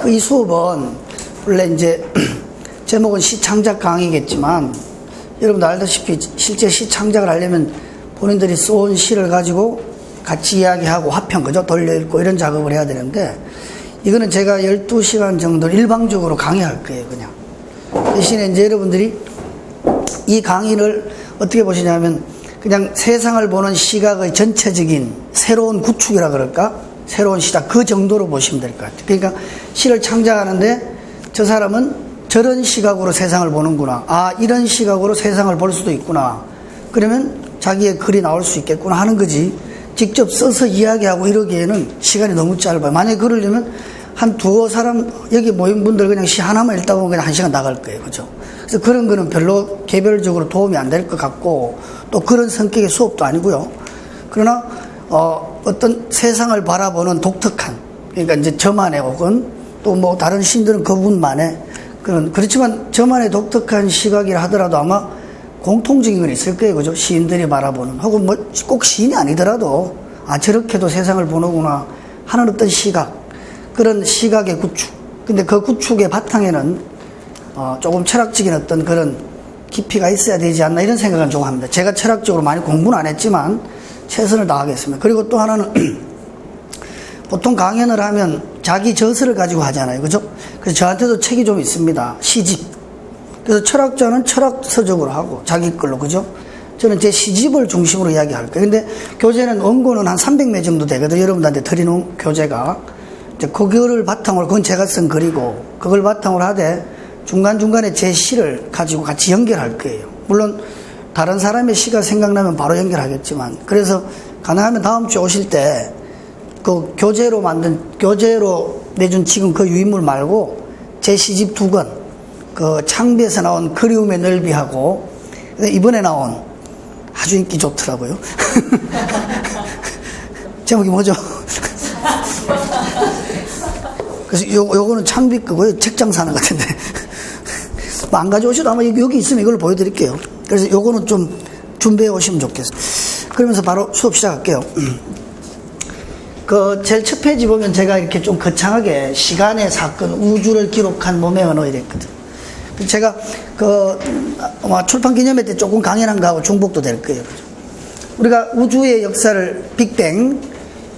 이 수업은 원래 이제 제목은 시창작 강의겠지만 여러분도 알다시피 실제 시창작을 하려면 본인들이 써온 시를 가지고 같이 이야기하고 화평, 그죠? 돌려 읽고 이런 작업을 해야 되는데 이거는 제가 12시간 정도 일방적으로 강의할 거예요, 그냥. 대신에 이제 여러분들이 이 강의를 어떻게 보시냐면 그냥 세상을 보는 시각의 전체적인 새로운 구축이라 그럴까? 새로운 시작, 그 정도로 보시면 될 것 같아요. 그러니까 시를 창작하는데 저 사람은 저런 시각으로 세상을 보는구나. 아, 이런 시각으로 세상을 볼 수도 있구나. 그러면 자기의 글이 나올 수 있겠구나 하는 거지. 직접 써서 이야기하고 이러기에는 시간이 너무 짧아요. 만약에 그러려면 한 두어 사람, 여기 모인 분들 그냥 시 하나만 읽다 보면 그냥 1시간 나갈 거예요. 그죠? 그래서 그런 거는 별로 개별적으로 도움이 안 될 것 같고 또 그런 성격의 수업도 아니고요. 그러나, 어떤 세상을 바라보는 독특한, 그러니까 이제 저만의 혹은 또 뭐 다른 시인들은 그분만의 그렇지만 저만의 독특한 시각이라 하더라도 아마 공통적인 건 있을 거예요. 그죠? 시인들이 바라보는. 혹은 뭐 꼭 시인이 아니더라도 아, 저렇게도 세상을 보는구나 하는 어떤 시각. 그런 시각의 구축. 근데 그 구축의 바탕에는 조금 철학적인 어떤 그런 깊이가 있어야 되지 않나 이런 생각은 좀 합니다. 제가 철학적으로 많이 공부는 안 했지만 최선을 다하겠습니다. 그리고 또 하나는 보통 강연을 하면 자기 저서를 가지고 하잖아요. 그죠? 그래서 저한테도 책이 좀 있습니다. 시집. 그래서 철학자는 철학서적으로 하고 자기 걸로. 그죠? 저는 제 시집을 중심으로 이야기할 거예요. 근데 교재는 원고는 한 300매 정도 되거든요. 여러분들한테 드리는 교재가. 이제 그거를 바탕으로, 그건 제가 쓴 글이고, 그걸 바탕으로 하되 중간중간에 제 시를 가지고 같이 연결할 거예요. 물론 다른 사람의 시가 생각나면 바로 연결하겠지만, 그래서 가능하면 다음 주에 오실 때 그 교재로 내준 지금 그 유인물 말고 제 시집 2권, 그 창비에서 나온 그리움의 넓이하고 이번에 나온 아주 인기 좋더라고요. 제목이 뭐죠? 그래서 요거는 창비 거고요. 책장 사는 것 같은데. 뭐 안 가져오셔도 아마 여기 있으면 이걸 보여드릴게요. 그래서 요거는 좀 준비해 오시면 좋겠어요. 그러면서 바로 수업 시작할게요. 그 제일 첫 페이지 보면 제가 이렇게 좀 거창하게 시간의 사건, 우주를 기록한 몸의 언어 이랬거든요. 제가 아마 출판 기념회 때 조금 강연한 거하고 중복도 될 거예요. 우리가 우주의 역사를 빅뱅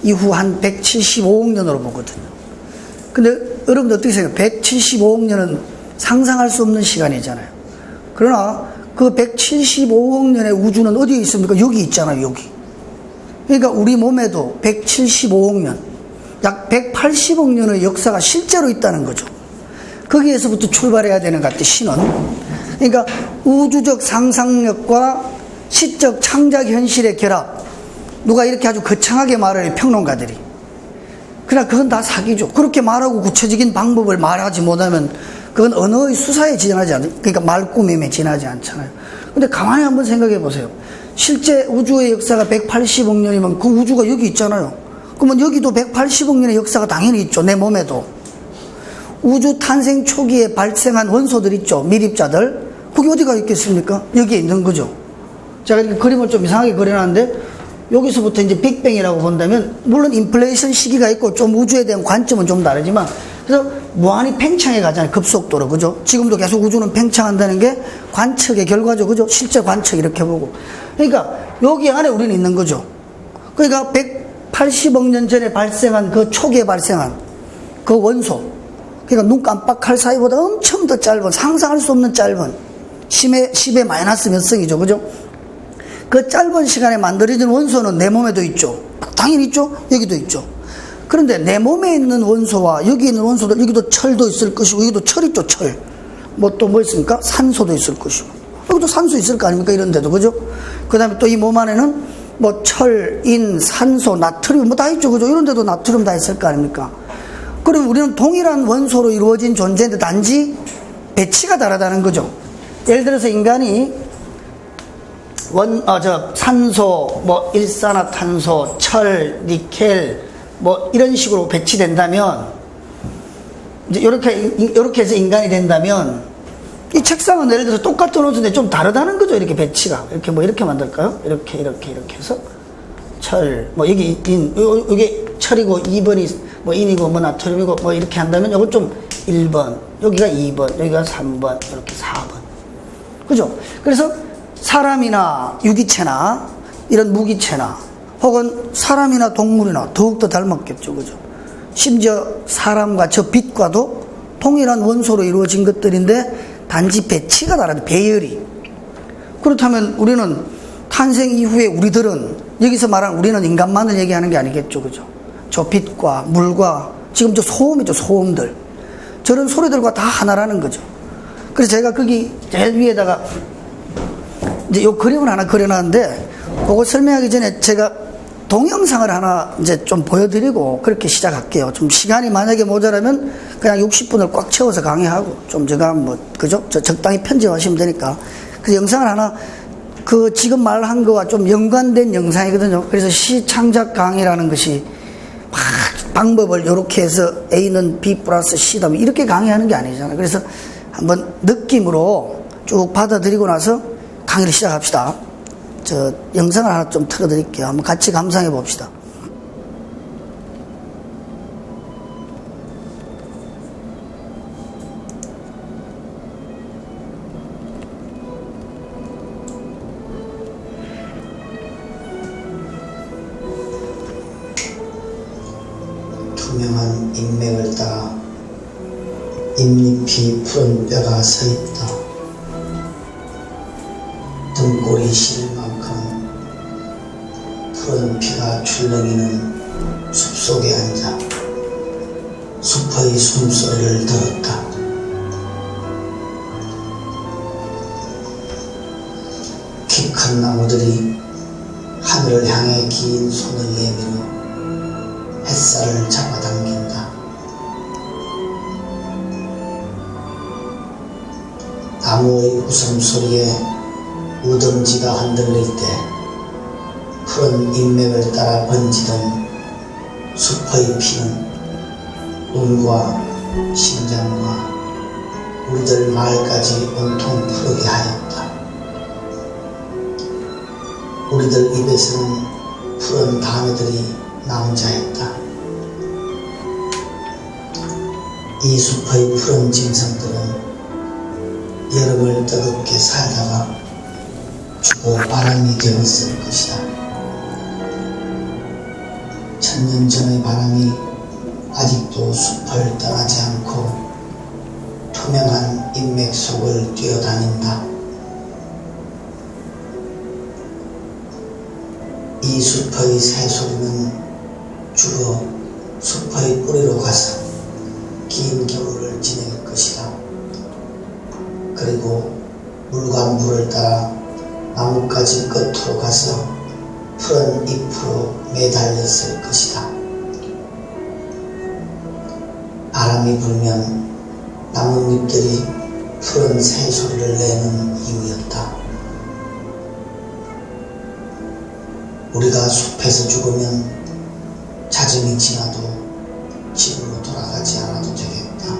이후 한 175억 년으로 보거든요. 근데 여러분들 어떻게 생각해요? 175억 년은 상상할 수 없는 시간이잖아요. 그러나 그 175억 년의 우주는 어디에 있습니까? 여기 있잖아요, 여기. 그러니까 우리 몸에도 175억 년, 약 180억 년의 역사가 실제로 있다는 거죠. 거기에서부터 출발해야 되는 것 같아요, 시는. 그러니까 우주적 상상력과 시적 창작 현실의 결합. 누가 이렇게 아주 거창하게 말해요, 평론가들이. 그러나 그건 다 사기죠. 그렇게 말하고 구체적인 방법을 말하지 못하면 그건 언어의 수사에 지나지 않아요. 그러니까 말꾸밈에 지나지 않잖아요. 근데 가만히 한번 생각해 보세요. 실제 우주의 역사가 180억 년이면 그 우주가 여기 있잖아요. 그러면 여기도 180억 년의 역사가 당연히 있죠. 내 몸에도. 우주 탄생 초기에 발생한 원소들 있죠. 밀입자들. 그게 어디가 있겠습니까? 여기에 있는 거죠. 제가 이렇게 그림을 좀 이상하게 그려놨는데 여기서부터 이제 빅뱅이라고 본다면 물론 인플레이션 시기가 있고 좀 우주에 대한 관점은 좀 다르지만 그래서 무한히 팽창해 가잖아요. 급속도로. 그죠? 지금도 계속 우주는 팽창한다는 게 관측의 결과죠. 그죠? 실제 관측 이렇게 보고. 그러니까 여기 안에 우리는 있는 거죠. 그러니까 180억 년 전에 발생한 그 초기에 발생한 그 원소. 그러니까 눈 깜빡할 사이보다 엄청 더 짧은, 상상할 수 없는 짧은 10의 마이너스 몇 성이죠. 그죠? 그 짧은 시간에 만들어진 원소는 내 몸에도 있죠. 당연히 있죠. 여기도 있죠. 그런데 내 몸에 있는 원소와 여기 있는 원소들, 여기도 철도 있을 것이고 여기도 철 있죠. 철. 뭐 또 뭐 있습니까? 산소도 있을 것이고 여기도 산소 있을 거 아닙니까? 이런 데도. 그죠? 그 다음에 또 이 몸 안에는 뭐 철, 인, 산소, 나트륨 뭐 다 있죠. 그죠? 이런 데도 나트륨 다 있을 거 아닙니까? 그럼 우리는 동일한 원소로 이루어진 존재인데 단지 배치가 다르다는 거죠. 예를 들어서 인간이 산소, 뭐 일산화탄소, 철, 니켈 뭐 이런 식으로 배치된다면 이제 이렇게 해서 인간이 된다면 이 책상은 예를 들어서 똑같은 원소인데 좀 다르다는 거죠. 이렇게 배치가 이렇게 뭐 이렇게 만들까요? 이렇게 해서 철, 뭐 여기 철이고 2번이 뭐 인이고 뭐 나트륨이고 뭐 이렇게 한다면 요거 좀 1번, 여기가 2번, 여기가 3번, 이렇게 4번. 그죠? 그래서 사람이나 유기체나 이런 무기체나 혹은 사람이나 동물이나 더욱더 닮았겠죠. 그죠? 심지어 사람과 저 빛과도 동일한 원소로 이루어진 것들인데 단지 배치가 다르다. 배열이. 그렇다면 우리는 탄생 이후에 우리들은 여기서 말하는 우리는 인간만을 얘기하는 게 아니겠죠. 그죠? 저 빛과 물과 지금 저 소음이죠. 소음들. 저런 소리들과 다 하나라는 거죠. 그래서 제가 거기 제일 위에다가 이제 요 그림을 하나 그려놨는데 그거 설명하기 전에 제가 동영상을 하나 이제 좀 보여드리고 그렇게 시작할게요. 좀 시간이 만약에 모자라면 그냥 60분을 꽉 채워서 강의하고 좀 제가 뭐 그죠? 적당히 편집하시면 되니까. 그래서 영상을 하나 그 지금 말한 거와 좀 연관된 영상이거든요. 그래서 시창작 강의라는 것이 막 방법을 이렇게 해서 A는 B 플러스 C다 이렇게 강의하는 게 아니잖아요. 그래서 한번 느낌으로 쭉 받아들이고 나서 강의를 시작합시다. 저 영상을 하나 좀 틀어드릴게요. 한번 같이 감상해 봅시다. 투명한 인맥을 따라 잎잎이 푸른 뼈가 서 있다. 등골이 실 만큼 푸른 피가 출렁이는 숲속에 앉아 숲의 숨소리를 들었다. 키 큰 나무들이 하늘을 향해 긴 손을 내밀어 햇살을 잡아당긴다. 나무의 웃음소리에 우등지가 흔들릴 때 푸른 인맥을 따라 번지던 숲의 피는 눈과 심장과 우리들 마을까지 온통 푸르게 하였다. 우리들 입에서는 푸른 단어들이 나온자 했다. 이 숲의 푸른 짐승들은 여름을 뜨겁게 살다가 죽어 바람이 되었을 것이다. 천년 전의 바람이 아직도 숲을 떠나지 않고 투명한 인맥 속을 뛰어다닌다. 이 숲의 새소리는 죽어 숲의 뿌리로 가서 긴 겨울을 지낼 것이다. 그리고 물과 물을 따라 나뭇가지 끝으로 가서 푸른 잎으로 매달렸을 것이다. 바람이 불면 나뭇잎들이 푸른 새소리를 내는 이유였다. 우리가 숲에서 죽으면 자정이 지나도 집으로 돌아가지 않아도 되겠다.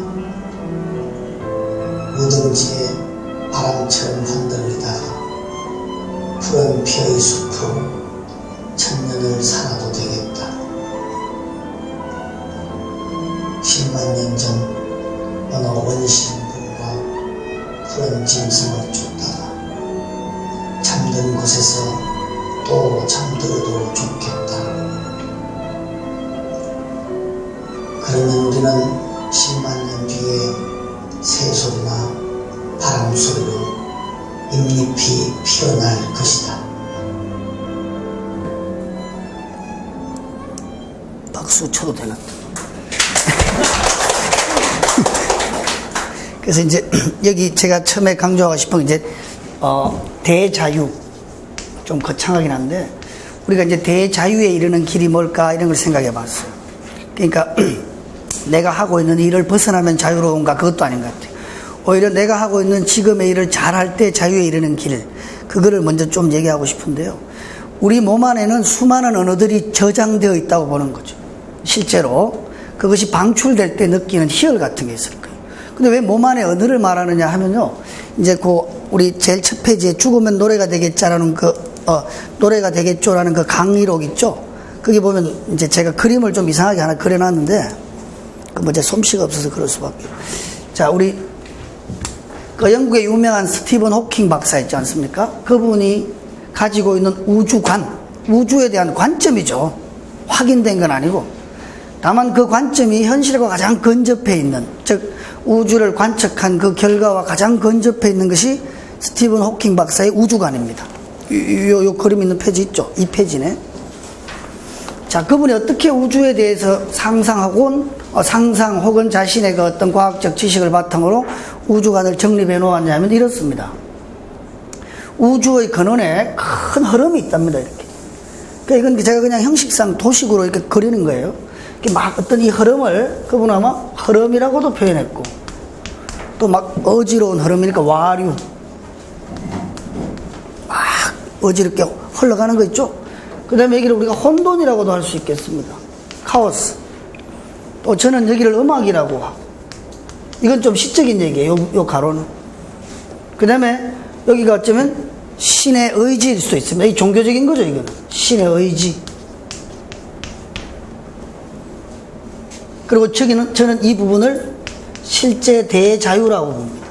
무등지에 바람처럼 흔들리다가 푸른 피의 숲으로 천년을 살아도 되겠다. 10만 년 전 어느 원신분과 푸른 짐승을 쫓다가 잠든 곳에서 또 잠들어도 좋겠다. 그러면 우리는 10만 년 뒤에 새소리나 바람소리로 잎잎이 피어날 것이다. 박수 쳐도 되나? 그래서 이제 여기 제가 처음에 강조하고 싶은 게 이제 대자유, 좀 거창하긴 한데 우리가 이제 대자유에 이르는 길이 뭘까 이런 걸 생각해 봤어요. 그러니까 내가 하고 있는 일을 벗어나면 자유로운가, 그것도 아닌 것 같아요. 오히려 내가 하고 있는 지금의 일을 잘할 때 자유에 이르는 길, 그거를 먼저 좀 얘기하고 싶은데요. 우리 몸 안에는 수많은 언어들이 저장되어 있다고 보는 거죠. 실제로 그것이 방출될 때 느끼는 희열 같은 게 있을 거예요. 근데 왜 몸 안에 언어를 말하느냐 하면요, 이제 우리 제일 첫 페이지에 죽으면 노래가 되겠자라는 노래가 되겠죠라는 그 강의록 있죠. 거기 보면 이제 제가 그림을 좀 이상하게 하나 그려놨는데, 제 솜씨가 없어서 그럴 수밖에. 자, 우리 그 영국의 유명한 스티븐 호킹 박사 있지 않습니까? 그분이 가지고 있는 우주관, 우주에 대한 관점이죠. 확인된 건 아니고. 다만 그 관점이 현실과 가장 근접해 있는, 즉 우주를 관측한 그 결과와 가장 근접해 있는 것이 스티븐 호킹 박사의 우주관입니다. 요 그림 있는 페이지 있죠? 이 페이지네. 자, 그분이 어떻게 우주에 대해서 상상 혹은 자신의 그 어떤 과학적 지식을 바탕으로 우주관을 정립해 놓았냐면 이렇습니다. 우주의 근원에 큰 흐름이 있답니다, 이렇게. 그러니까 이건 제가 그냥 형식상 도식으로 이렇게 그리는 거예요. 막 어떤 이 흐름을 그분은 아마 흐름이라고도 표현했고, 또 막 어지러운 흐름이니까 와류, 막 어지럽게 흘러가는 거 있죠. 그 다음에 여기를 우리가 혼돈이라고도 할 수 있겠습니다. 카오스. 또 저는 여기를 음악이라고 하고, 이건 좀 시적인 얘기예요, 요 가로는. 그 다음에 여기가 어쩌면 신의 의지일 수도 있습니다. 이 종교적인 거죠, 이거는. 신의 의지. 그리고 저는 이 부분을 실제 대자유라고 봅니다.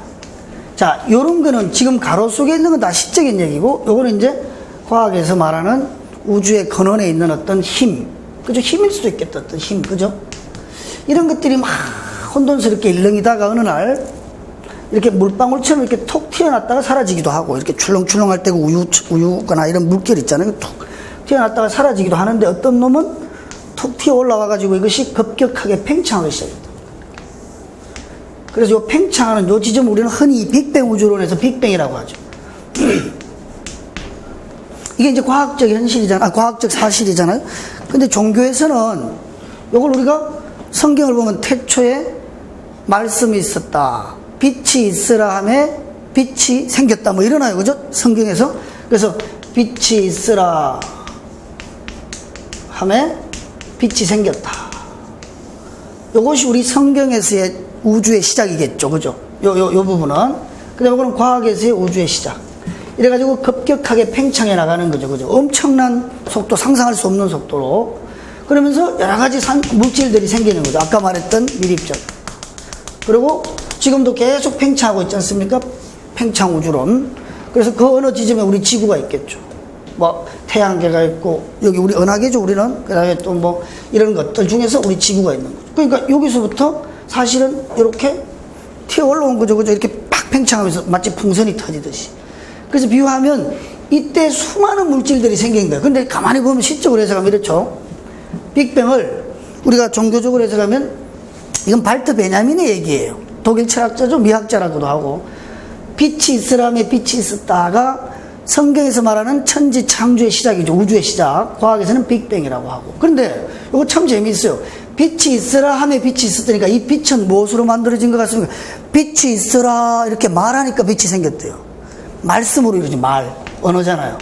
자, 요런 거는 지금 가로 속에 있는 건 다 시적인 얘기고, 요거는 이제 과학에서 말하는 우주의 근원에 있는 어떤 힘, 그죠? 힘일 수도 있겠다, 어떤 힘, 그죠? 이런 것들이 막 혼돈스럽게 일렁이다가 어느 날 이렇게 물방울처럼 이렇게 톡 튀어났다가 사라지기도 하고, 이렇게 출렁출렁할 때고 우유거나 이런 물결 있잖아요. 톡 튀어났다가 사라지기도 하는데, 어떤 놈은 톡 튀어 올라와가지고 이것이 급격하게 팽창하기 시작했다. 그래서 이 팽창하는 요 지점 우리는 흔히 빅뱅 우주론에서 빅뱅이라고 하죠. 이게 이제 과학적 현실이잖아, 과학적 사실이잖아요. 근데 종교에서는 이걸 우리가 성경을 보면 태초에 말씀이 있었다, 빛이 있으라 하매 빛이 생겼다, 뭐 이러나요, 그죠? 성경에서. 그래서 빛이 있으라 하매 빛이 생겼다. 이것이 우리 성경에서의 우주의 시작이겠죠, 그죠? 요 부분은. 그 다음에 이거는 과학에서의 우주의 시작. 이래가지고 급격하게 팽창해 나가는 거죠, 그죠? 엄청난 속도, 상상할 수 없는 속도로. 그러면서 여러 가지 물질들이 생기는 거죠. 아까 말했던 미립적. 그리고 지금도 계속 팽창하고 있지 않습니까? 팽창 우주론. 그래서 그 어느 지점에 우리 지구가 있겠죠. 뭐 태양계가 있고, 여기 우리 은하계죠, 우리는. 그 다음에 또 뭐 이런 것들 중에서 우리 지구가 있는 거죠. 그러니까 여기서부터 사실은 이렇게 튀어 올라온 거죠, 그죠? 이렇게 팍 팽창하면서 마치 풍선이 터지듯이. 그래서 비유하면 이때 수많은 물질들이 생긴 거예요. 근데 가만히 보면 시적으로 해석하면 이렇죠. 빅뱅을 우리가 종교적으로 해석하면 이건 발트 베냐민의 얘기예요. 독일 철학자죠, 미학자라고도 하고. 빛이 있으라며 빛이 있었다가 성경에서 말하는 천지 창조의 시작이죠. 우주의 시작. 과학에서는 빅뱅이라고 하고. 그런데 이거 참 재미있어요. 빛이 있으라 하며 빛이 있었다니까 이 빛은 무엇으로 만들어진 것 같습니까? 빛이 있으라 이렇게 말하니까 빛이 생겼대요. 말씀으로 이루어진 말, 언어잖아요.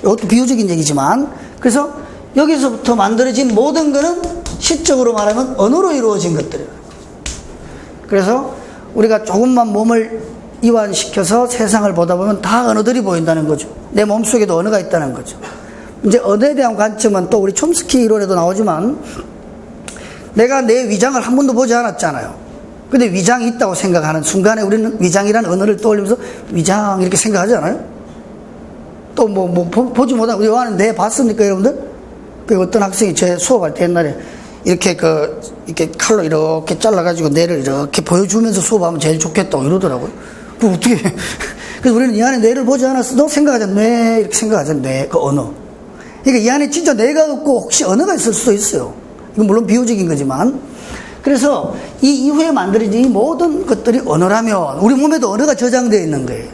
이것도 비유적인 얘기지만, 그래서 여기서부터 만들어진 모든 거는 시적으로 말하면 언어로 이루어진 것들이에요. 그래서 우리가 조금만 몸을 이완시켜서 세상을 보다 보면 다 언어들이 보인다는 거죠. 내 몸속에도 언어가 있다는 거죠. 이제 언어에 대한 관점은 또 우리 촘스키 이론에도 나오지만, 내가 내 위장을 한 번도 보지 않았잖아요. 근데 위장이 있다고 생각하는 순간에 우리는 위장이라는 언어를 떠올리면서 위장 이렇게 생각하지 않아요? 또 보지 못하고, 요한은 내 봤습니까, 여러분들? 그 어떤 학생이 제 수업할 때 옛날에 이렇게 이렇게 칼로 이렇게 잘라가지고 뇌를 이렇게 보여주면서 수업하면 제일 좋겠다고 이러더라고요. 그 어떻게. 그래서 우리는 이 안에 뇌를 보지 않았어. 너 생각하자, 뇌, 이렇게 생각하자, 뇌, 그 언어. 그러니까 이 안에 진짜 뇌가 없고 혹시 언어가 있을 수도 있어요. 이건 물론 비유적인 거지만. 그래서 이 이후에 만들어진 이 모든 것들이 언어라면 우리 몸에도 언어가 저장되어 있는 거예요.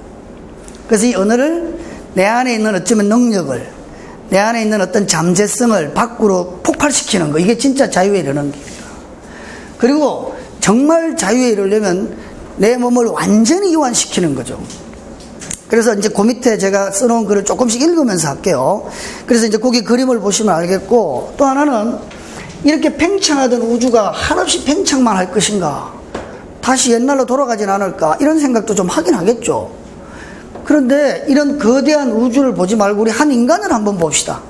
그래서 이 언어를 내 안에 있는 어쩌면 능력을, 내 안에 있는 어떤 잠재성을 밖으로 폭발시키는 거, 이게 진짜 자유에 이르는 길이에요. 그리고 정말 자유에 이르려면 내 몸을 완전히 이완시키는 거죠. 그래서 이제 그 밑에 제가 써놓은 글을 조금씩 읽으면서 할게요. 그래서 이제 거기 그림을 보시면 알겠고, 또 하나는 이렇게 팽창하던 우주가 한없이 팽창만 할 것인가, 다시 옛날로 돌아가진 않을까, 이런 생각도 좀 하긴 하겠죠. 그런데 이런 거대한 우주를 보지 말고 우리 한 인간을 한번 봅시다.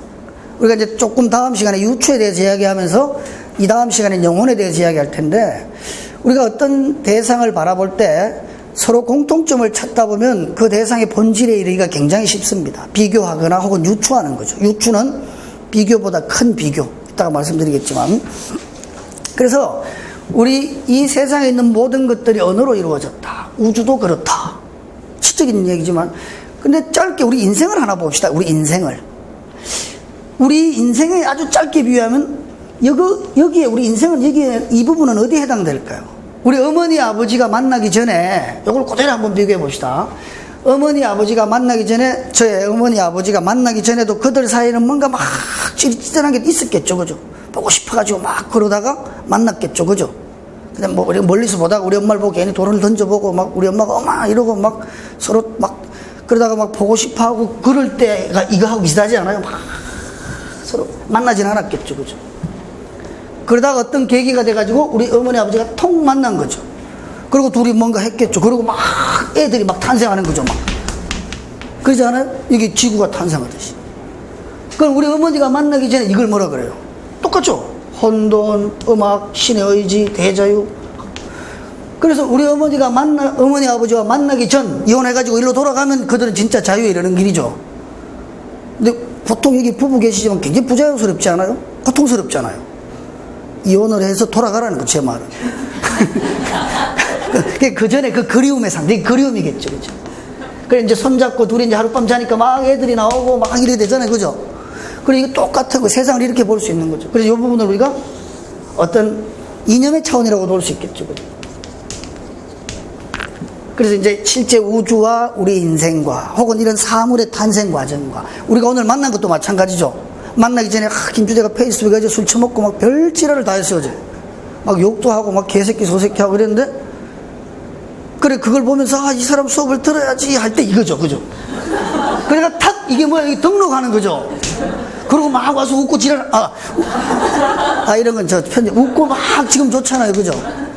우리가 이제 조금 다음 시간에 유추에 대해서 이야기하면서 이 다음 시간에 영혼에 대해서 이야기할 텐데, 우리가 어떤 대상을 바라볼 때 서로 공통점을 찾다 보면 그 대상의 본질에 이르기가 굉장히 쉽습니다. 비교하거나 혹은 유추하는 거죠. 유추는 비교보다 큰 비교, 이따가 말씀드리겠지만, 그래서 우리 이 세상에 있는 모든 것들이 언어로 이루어졌다. 우주도 그렇다. 시적인 얘기지만, 근데 짧게 우리 인생을 하나 봅시다. 우리 인생을. 우리 인생에 아주 짧게 비유하면, 여기에, 우리 인생은 여기에, 이 부분은 어디에 해당될까요? 우리 어머니, 아버지가 만나기 전에, 이걸 그대로 한번 비교해 봅시다. 어머니, 아버지가 만나기 전에, 저의 어머니, 아버지가 만나기 전에도 그들 사이에는 뭔가 막 찌릿찌릿한 게 있었겠죠. 그죠? 보고 싶어가지고 막 그러다가 만났겠죠. 그죠? 그냥 뭐, 우리 멀리서 보다가 우리 엄마를 보고 괜히 돈을 던져보고 막 우리 엄마가 엄마 이러고 막 서로 막 그러다가 막 보고 싶어 하고 그럴 때가 이거하고 비슷하지 않아요? 막 서로 만나진 않았겠죠. 그죠? 그러다가 어떤 계기가 돼가지고 우리 어머니 아버지가 통 만난 거죠. 그리고 둘이 뭔가 했겠죠. 그리고 막 애들이 막 탄생하는 거죠. 막. 그러지 않아요? 이게 지구가 탄생하듯이. 그럼 우리 어머니가 만나기 전에 이걸 뭐라 그래요? 똑같죠? 혼돈, 음악, 신의 의지, 대자유. 그래서 우리 어머니가 어머니 아버지와 만나기 전 이혼해가지고 일로 돌아가면 그들은 진짜 자유에 이르는 길이죠. 근데 보통 여기 부부 계시지만 굉장히 부자연스럽지 않아요? 고통스럽잖아요. 이혼을 해서 돌아가라는 거, 제 말은. 그 전에 그 그리움의 상대, 그리움이겠죠, 그죠? 그래, 이제 손잡고 둘이 이제 하룻밤 자니까 막 애들이 나오고 막 이래 되잖아요, 그죠? 그래, 이거 똑같은 거, 세상을 이렇게 볼 수 있는 거죠. 그래서 이 부분을 우리가 어떤 이념의 차원이라고 볼 수 있겠죠, 그죠? 그래서 이제 실제 우주와 우리 인생과 혹은 이런 사물의 탄생 과정과 우리가 오늘 만난 것도 마찬가지죠. 만나기 전에 김주대가 페이스북에 술 처먹고 막 별지랄을 다 했어요. 어제. 막 욕도 하고 막 개새끼 소새끼 하고 그랬는데, 그래, 그걸 보면서 이 사람 수업을 들어야지 할 때 이거죠. 그죠? 그러니까 탁 이게 뭐야, 이게 등록하는 거죠. 그리고 막 와서 웃고 지랄, 이런 건 저 편집, 웃고 막 지금 좋잖아요. 그죠?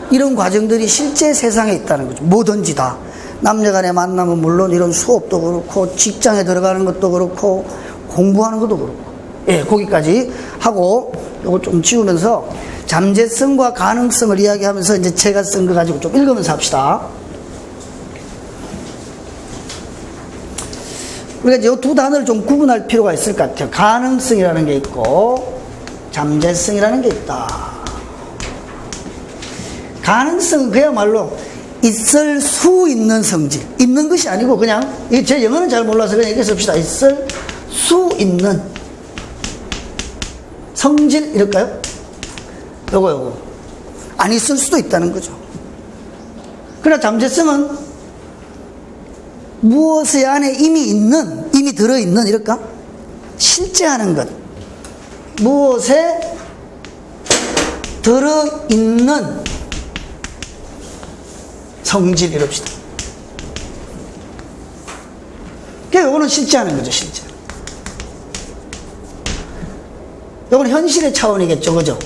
이런 과정들이 실제 세상에 있다는 거죠. 뭐든지 다. 남녀 간의 만남은 물론 이런 수업도 그렇고, 직장에 들어가는 것도 그렇고, 공부하는 것도 그렇고. 예, 거기까지 하고, 요거 좀 지우면서, 잠재성과 가능성을 이야기하면서 이제 제가 쓴 거 가지고 좀 읽으면서 합시다. 우리가 이제 이 두 단어를 좀 구분할 필요가 있을 것 같아요. 가능성이라는 게 있고, 잠재성이라는 게 있다. 가능성은 그야말로 있을 수 있는 성질. 있는 것이 아니고 그냥, 제 영어는 잘 몰라서 그냥 이렇게 씁시다. 있을 수 있는 성질, 이럴까요? 요거. 안 있을 수도 있다는 거죠. 그러나 잠재성은 무엇의 안에 이미 들어있는, 이럴까? 실제 하는 것. 무엇에 들어있는 성질, 이럽시다. 그러니까 요거는 실제 하는 거죠, 실제. 요건 현실의 차원이겠죠, 그죠?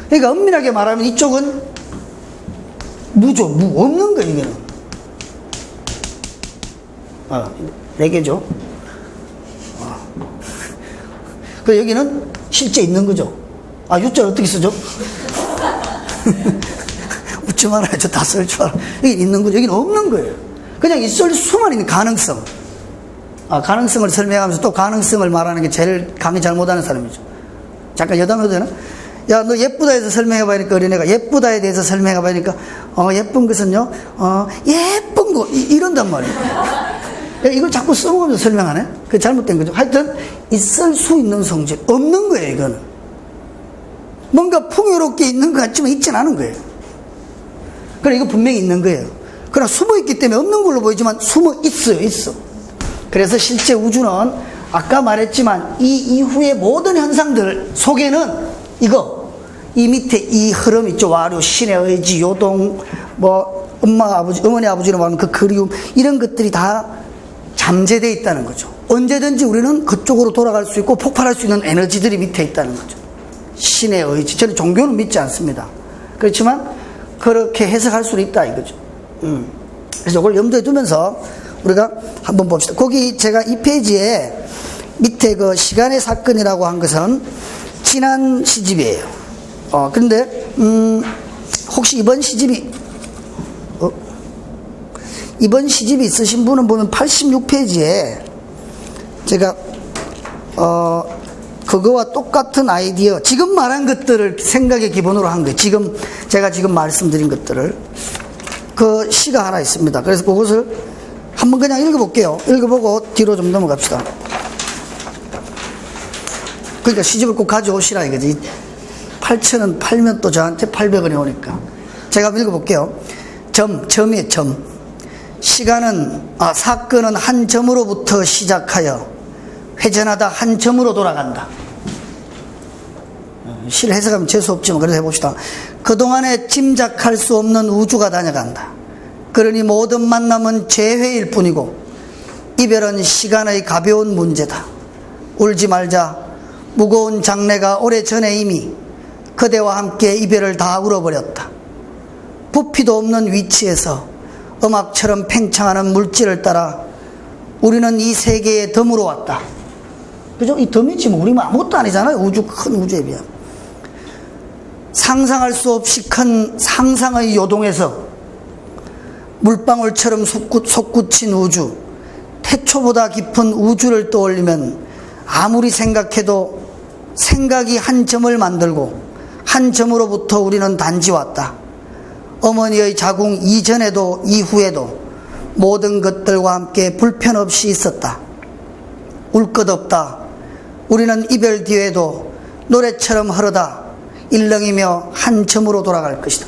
그러니까 엄밀하게 말하면 이쪽은 무죠, 없는 거예요, 이게는. 4개죠. 그 여기는 실제 있는 거죠. U자를 어떻게 쓰죠? 웃지 말아요. 저 다 쓸 줄 알아. 여기 있는 거죠. 여기는 없는 거예요. 그냥 있을 수만 있는 가능성. 가능성을 설명하면서 또 가능성을 말하는 게 제일 강의 잘못하는 사람이죠. 잠깐 여담해도 되나? 야, 너 예쁘다 해서 설명해봐. 니까 어린애가 예쁘다에 대해서 설명해봐. 니까 예쁜 것은요, 예쁜 거. 이런단 말이에요. 야, 이걸 자꾸 써먹으면서 설명하네? 그게 잘못된 거죠. 하여튼, 있을 수 있는 성질. 없는 거예요, 이거는. 뭔가 풍요롭게 있는 것 같지만 있진 않은 거예요. 그래, 이거 분명히 있는 거예요. 그러나 숨어있기 때문에 없는 걸로 보이지만 숨어 있어. 그래서 실제 우주는 아까 말했지만 이 이후의 모든 현상들 속에는 이 밑에 이 흐름 있죠. 와류, 신의 의지, 요동, 어머니, 아버지로 말하면 그 그리움, 이런 것들이 다 잠재되어 있다는 거죠. 언제든지 우리는 그쪽으로 돌아갈 수 있고 폭발할 수 있는 에너지들이 밑에 있다는 거죠. 신의 의지. 저는 종교는 믿지 않습니다. 그렇지만 그렇게 해석할 수는 있다 이거죠. 그래서 이걸 염두에 두면서 우리가 한번 봅시다. 거기 제가 이 페이지에 밑에 그 시간의 사건이라고 한 것은 지난 시집이에요. 그런데 혹시 이번 시집이 있으신 분은 보면 86페이지에 제가 그거와 똑같은 아이디어, 지금 말한 것들을 생각의 기본으로 한 거예요. 제가 지금 말씀드린 것들을. 그 시가 하나 있습니다. 그래서 그것을 한번 그냥 읽어볼게요. 읽어보고 뒤로 좀 넘어갑시다. 그러니까 시집을 꼭 가져오시라 이거지. 8,000원 팔면 또 저한테 800원이 오니까. 제가 한번 읽어볼게요. 점이에요, 점. 사건은 한 점으로부터 시작하여 회전하다 한 점으로 돌아간다. 실 해석하면 재수없지만 그래도 해봅시다. 그동안에 짐작할 수 없는 우주가 다녀간다. 그러니 모든 만남은 재회일 뿐이고 이별은 시간의 가벼운 문제다. 울지 말자. 무거운 장래가 오래전에 이미 그대와 함께 이별을 다 울어버렸다. 부피도 없는 위치에서 음악처럼 팽창하는 물질을 따라 우리는 이 세계에 덤으로 왔다. 그죠? 이 덤이지 뭐 우리는 아무것도 아니잖아요. 큰 우주에 비하면. 상상할 수 없이 큰 상상의 요동에서 물방울처럼 솟구친 우주, 태초보다 깊은 우주를 떠올리면 아무리 생각해도 생각이 한 점을 만들고 한 점으로부터 우리는 단지 왔다. 어머니의 자궁 이전에도 이후에도 모든 것들과 함께 불편 없이 있었다. 울 것 없다. 우리는 이별 뒤에도 노래처럼 흐르다 일렁이며 한 점으로 돌아갈 것이다.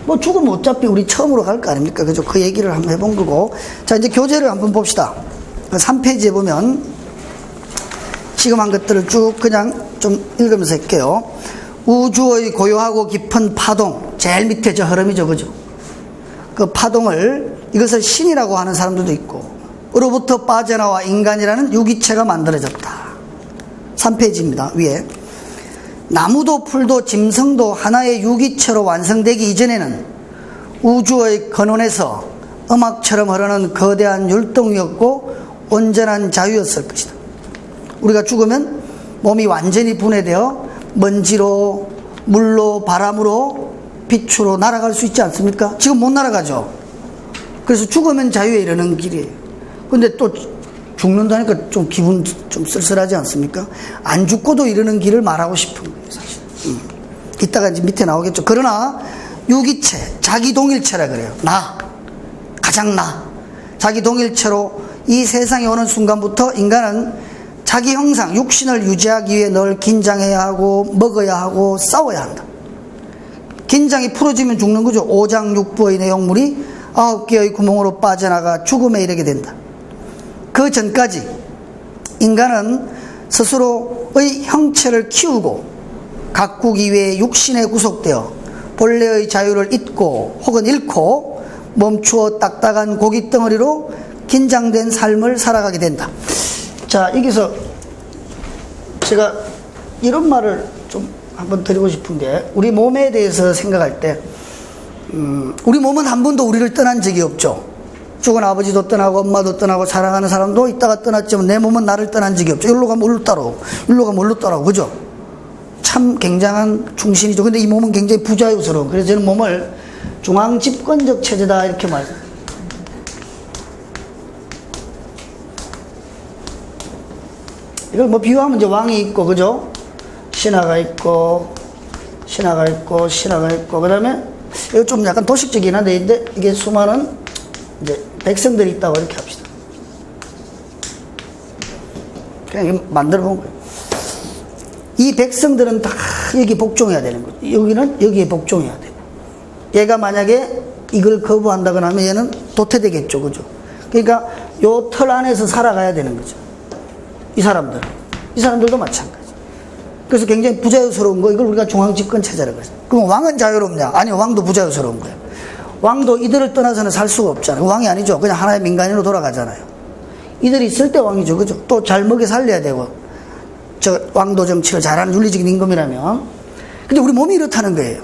뭐 죽으면 어차피 우리 처음으로 갈 거 아닙니까? 그죠? 그 얘기를 한번 해본 거고. 자, 이제 교재를 한번 봅시다. 3페이지에 보면 지금 한 것들을 쭉 그냥 좀 읽으면서 할게요. 우주의 고요하고 깊은 파동, 제일 밑에 저 흐름이죠, 그죠? 그 파동을, 이것을 신이라고 하는 사람들도 있고, 으로부터 빠져나와 인간이라는 유기체가 만들어졌다. 3페이지입니다, 위에. 나무도 풀도 짐승도 하나의 유기체로 완성되기 이전에는 우주의 근원에서 음악처럼 흐르는 거대한 율동이었고 온전한 자유였을 것이다. 우리가 죽으면 몸이 완전히 분해되어 먼지로, 물로, 바람으로, 빛으로 날아갈 수 있지 않습니까? 지금 못 날아가죠. 그래서 죽으면 자유에 이르는 길이에요. 근데 또 죽는다니까 좀 기분 좀 쓸쓸하지 않습니까? 안 죽고도 이르는 길을 말하고 싶은 거예요, 사실. 이따가 이제 밑에 나오겠죠. 그러나 유기체, 자기 동일체라 그래요. 가장 자기 동일체로 이 세상에 오는 순간부터 인간은 자기 형상, 육신을 유지하기 위해 늘 긴장해야 하고 먹어야 하고 싸워야 한다. 긴장이 풀어지면 죽는 거죠. 오장육부의 내용물이 9개의 구멍으로 빠져나가 죽음에 이르게 된다. 그 전까지 인간은 스스로의 형체를 키우고 가꾸기 위해 육신에 구속되어 본래의 자유를 잊고 혹은 잃고 멈추어 딱딱한 고깃덩어리로 긴장된 삶을 살아가게 된다. 자, 여기서 제가 이런 말을 좀 한번 드리고 싶은 게, 우리 몸에 대해서 생각할 때 우리 몸은 한 번도 우리를 떠난 적이 없죠. 죽은 아버지도 떠나고 엄마도 떠나고 사랑하는 사람도 있다가 떠났지만 내 몸은 나를 떠난 적이 없죠. 일로 가면 일로 따라오고 일로 가면 일로 따라오고, 그죠? 참 굉장한 충신이죠. 근데 이 몸은 굉장히 부자유스러워. 그래서 저는 몸을 중앙집권적 체제다 이렇게 말해요. 이걸 뭐 비유하면 이제 왕이 있고, 그죠? 신하가 있고, 그 다음에 이거 좀 약간 도식적이긴 한데, 이게 수많은 이제 백성들이 있다고 이렇게 합시다. 그냥 만들어 본 거예요. 이 백성들은 다 여기 복종해야 되는 거죠. 여기는 여기에 복종해야 되고. 얘가 만약에 이걸 거부한다거나 하면 얘는 도태되겠죠, 그죠? 그러니까 요 틀 안에서 살아가야 되는 거죠. 이 사람들도 마찬가지. 그래서 굉장히 부자유스러운 거, 이걸 우리가 중앙집권 체제라고 해서. 그럼 왕은 자유롭냐? 아니요, 왕도 부자유스러운 거예요. 왕도 이들을 떠나서는 살 수가 없잖아요. 왕이 아니죠. 그냥 하나의 민간인으로 돌아가잖아요. 이들이 있을 때 왕이죠, 그죠? 또 잘 먹여 살려야 되고, 저 왕도 정치를 잘하는 윤리적인 임금이라면. 근데 우리 몸이 이렇다는 거예요.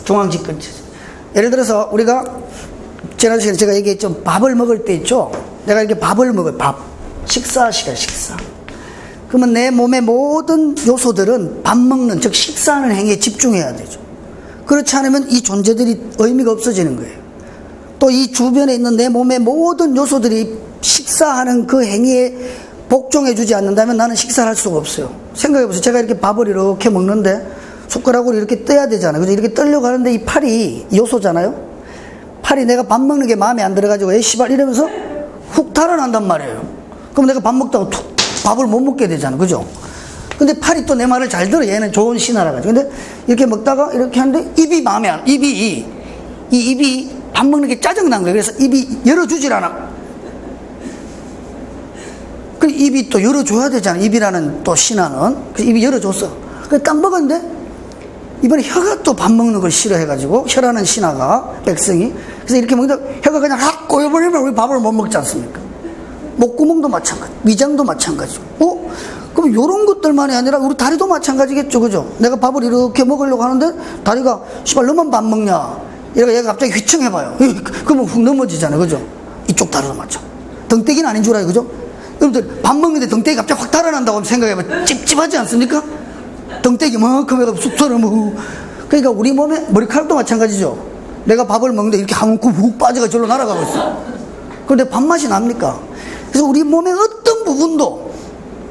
중앙집권 체제. 예를 들어서 우리가 지난 시간에 제가 얘기했죠. 밥을 먹을 때 있죠. 내가 이렇게 밥을 먹어요. 식사 시간, 식사. 그러면 내 몸의 모든 요소들은 밥 먹는, 즉 식사하는 행위에 집중해야 되죠. 그렇지 않으면 이 존재들이 의미가 없어지는 거예요. 또 이 주변에 있는 내 몸의 모든 요소들이 식사하는 그 행위에 복종해주지 않는다면 나는 식사를 할 수가 없어요. 생각해보세요. 제가 이렇게 밥을 이렇게 먹는데 숟가락으로 이렇게 떠야 되잖아요. 그죠? 이렇게 떠려고 하는데 이 팔이 요소잖아요. 팔이 내가 밥 먹는 게 마음에 안 들어가지고 에이 씨발 이러면서 훅 달아난단 말이에요. 그럼 내가 밥 먹다가 툭 밥을 못 먹게 되잖아. 그죠? 근데 팔이 또 내 말을 잘 들어. 얘는 좋은 신하라 가지고. 근데 이렇게 먹다가 이렇게 하는데 입이 마음에 안, 입이 밥 먹는 게 짜증난 거예요. 그래서 입이 열어주질 않아. 그 입이 또 열어줘야 되잖아. 입이라는 또 신하는. 그래서 입이 열어줬어. 그래서 딱 먹었는데 이번에 혀가 또 밥 먹는 걸 싫어해가지고, 혀라는 신하가, 백성이. 그래서 이렇게 먹는데 혀가 그냥 확 꼬여버리면 우리 밥을 못 먹지 않습니까? 목구멍도 마찬가지, 위장도 마찬가지고. 그럼 요런 것들만이 아니라 우리 다리도 마찬가지겠죠. 그죠? 내가 밥을 이렇게 먹으려고 하는데 다리가 씨발 너만 밥 먹냐? 얘가 갑자기 휘청해봐요. 그러면 훅 넘어지잖아요. 그죠? 이쪽 다리도 마찬가지. 덩떼기는 아닌 줄 알아요. 그죠? 여러분들 밥 먹는데 덩떼기 갑자기 확 달아난다고 생각해봐. 찝찝하지 않습니까? 덩떼기 만큼 해가 쑥처럼 그러니까 우리 몸에 머리카락도 마찬가지죠. 내가 밥을 먹는데 이렇게 한 움큼 훅 빠져가 절로 날아가고 있어. 그런데 밥맛이 납니까? 그래서 우리 몸의 어떤 부분도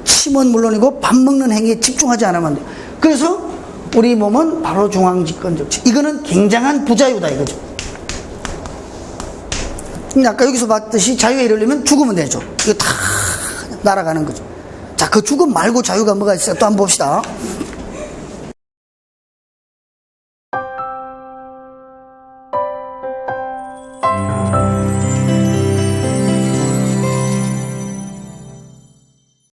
침은 물론이고 밥 먹는 행위에 집중하지 않으면 안 돼. 그래서 우리 몸은 바로 중앙직근적지. 이거는 굉장한 부자유다 이거죠. 근데 아까 여기서 봤듯이 자유에 이르려면 죽으면 되죠. 이거 다 날아가는 거죠. 자, 그 죽음 말고 자유가 뭐가 있어요? 또 한번 봅시다.